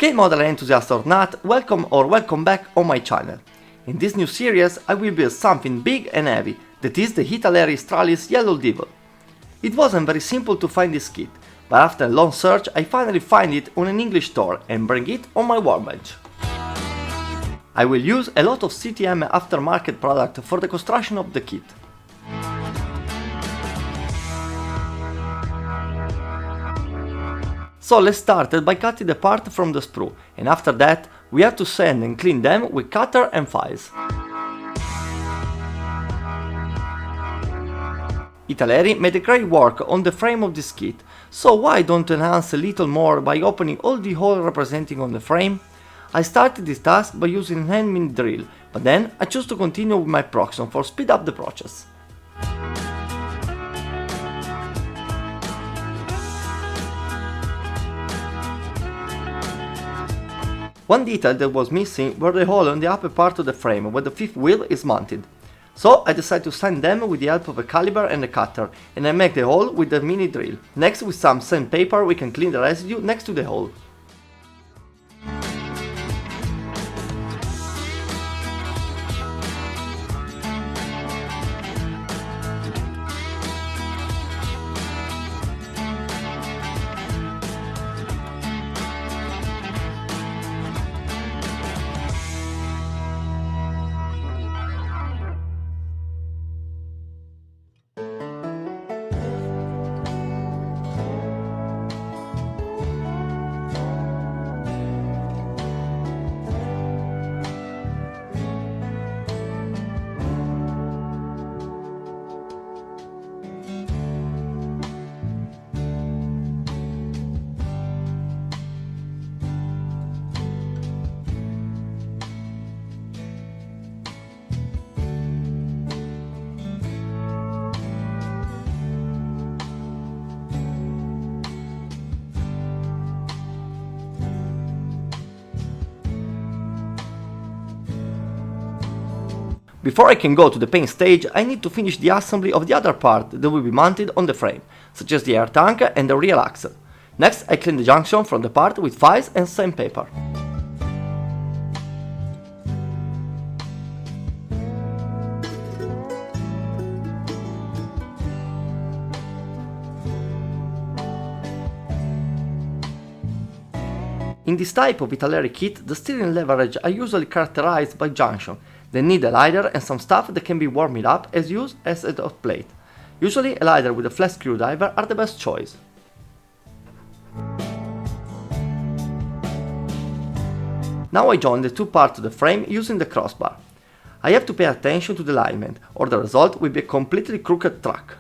Scale modeler enthusiast or not, welcome back on my channel. In this new series I will build something big and heavy, that is the Italeri Stralis Yellow Devil. It wasn't very simple to find this kit, but after a long search I finally find it on an English store and bring it on my workbench. I will use a lot of CTM aftermarket product for the construction of the kit. So let's start by cutting the part from the sprue, and after that we have to sand and clean them with cutter and files. Italeri made a great work on the frame of this kit, so why don't enhance a little more by opening all the holes representing on the frame? I started this task by using a hand mini drill, but then I chose to continue with my proxon for speed up the process. One detail that was missing were the hole on the upper part of the frame where the fifth wheel is mounted. So I decided to sand them with the help of a caliper and a cutter, and I make the hole with the mini drill. Next, with some sandpaper we can clean the residue next to the hole. Before I can go to the paint stage, I need to finish the assembly of the other part that will be mounted on the frame, such as the air tank and the rear axle. Next, I clean the junction from the part with files and sandpaper. In this type of Italeri kit, the steering leverage are usually characterized by junction. They need a lighter and some stuff that can be warmed up as used as a hot plate. Usually a lighter with a flat screwdriver are the best choice. Now I join the two parts of the frame using the crossbar. I have to pay attention to the alignment, or the result will be a completely crooked truck.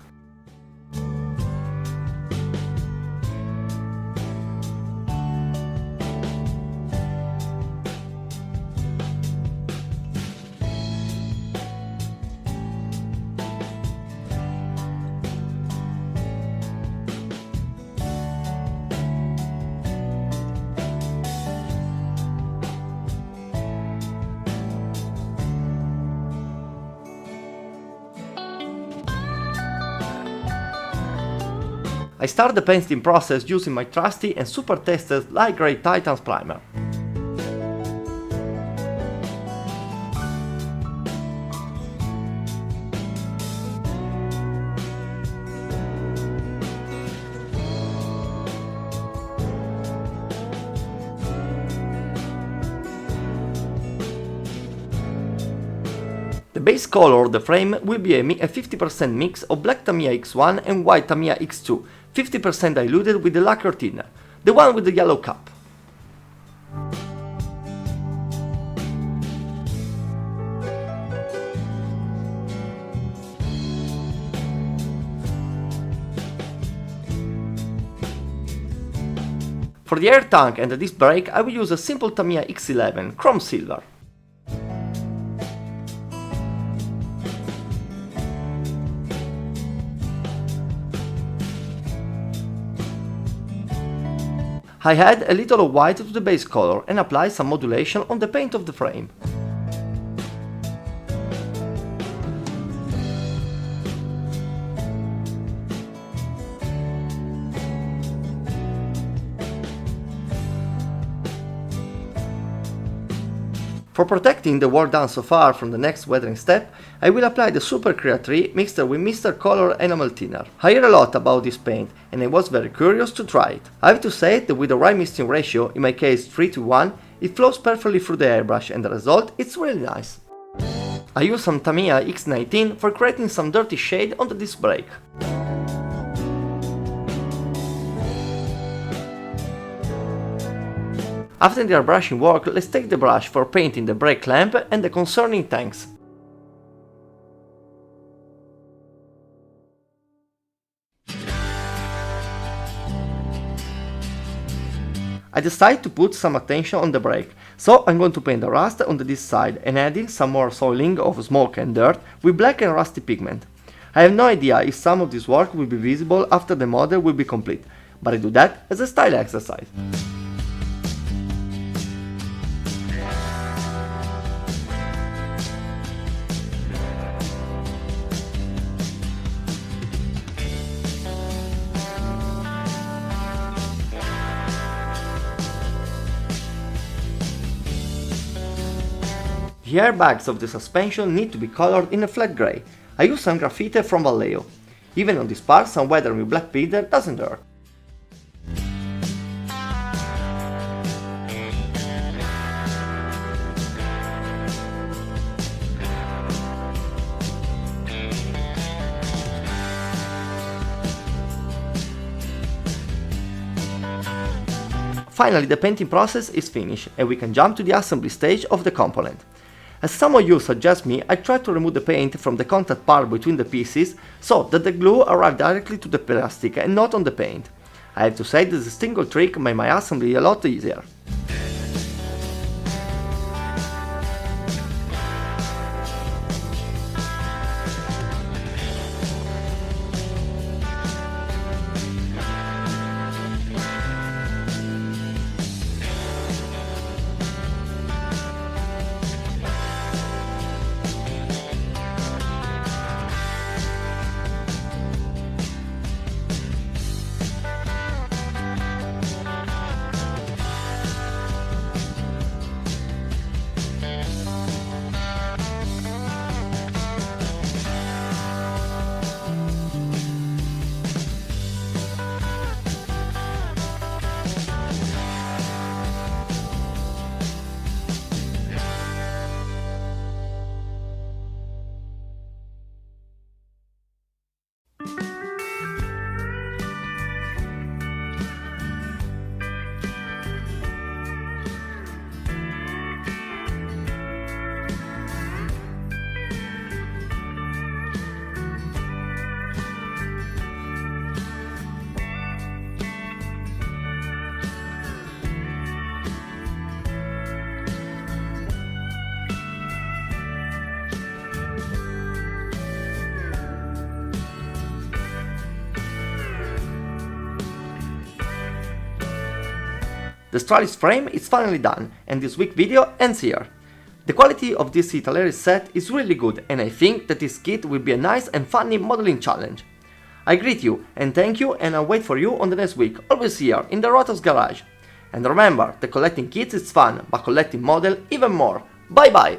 I start the painting process using my trusty and super tested light grey Titans primer. The base color of the frame will be a 50% mix of black Tamiya X1 and white Tamiya X2, 50% diluted with the lacquer thinner, the one with the yellow cap. For the air tank and the disc brake I will use a simple Tamiya X11 chrome silver. I add a little of white to the base color and apply some modulation on the paint of the frame. For protecting the work done so far from the next weathering step, I will apply the Super Cryin 3 mixed with Mr. Color Enamel Thinner. I hear a lot about this paint and I was very curious to try it. I have to say that with the right misting ratio, in my case 3:1, it flows perfectly through the airbrush and the result is really nice. I use some Tamiya X19 for creating some dirty shade on the disc brake. After the airbrushing work, let's take the brush for painting the brake clamp and the concerning tanks. I decided to put some attention on the brake, so I'm going to paint the rust on this side and adding some more soiling of smoke and dirt with black and rusty pigment. I have no idea if some of this work will be visible after the model will be complete, but I do that as a style exercise. The airbags of the suspension need to be colored in a flat grey. I use some graffiti from Vallejo. Even on this part, some weathering with black paint doesn't hurt. Finally, the painting process is finished and we can jump to the assembly stage of the component. As some of you suggest me, I try to remove the paint from the contact part between the pieces so that the glue arrives directly to the plastic and not on the paint. I have to say that this single trick made my assembly a lot easier. The Stralis frame is finally done and this week's video ends here. The quality of this Italeri set is really good and I think that this kit will be a nice and funny modeling challenge. I greet you and thank you and I'll wait for you on the next week, always here in the Rotos garage. And remember that collecting kits is fun, but collecting model even more. Bye bye!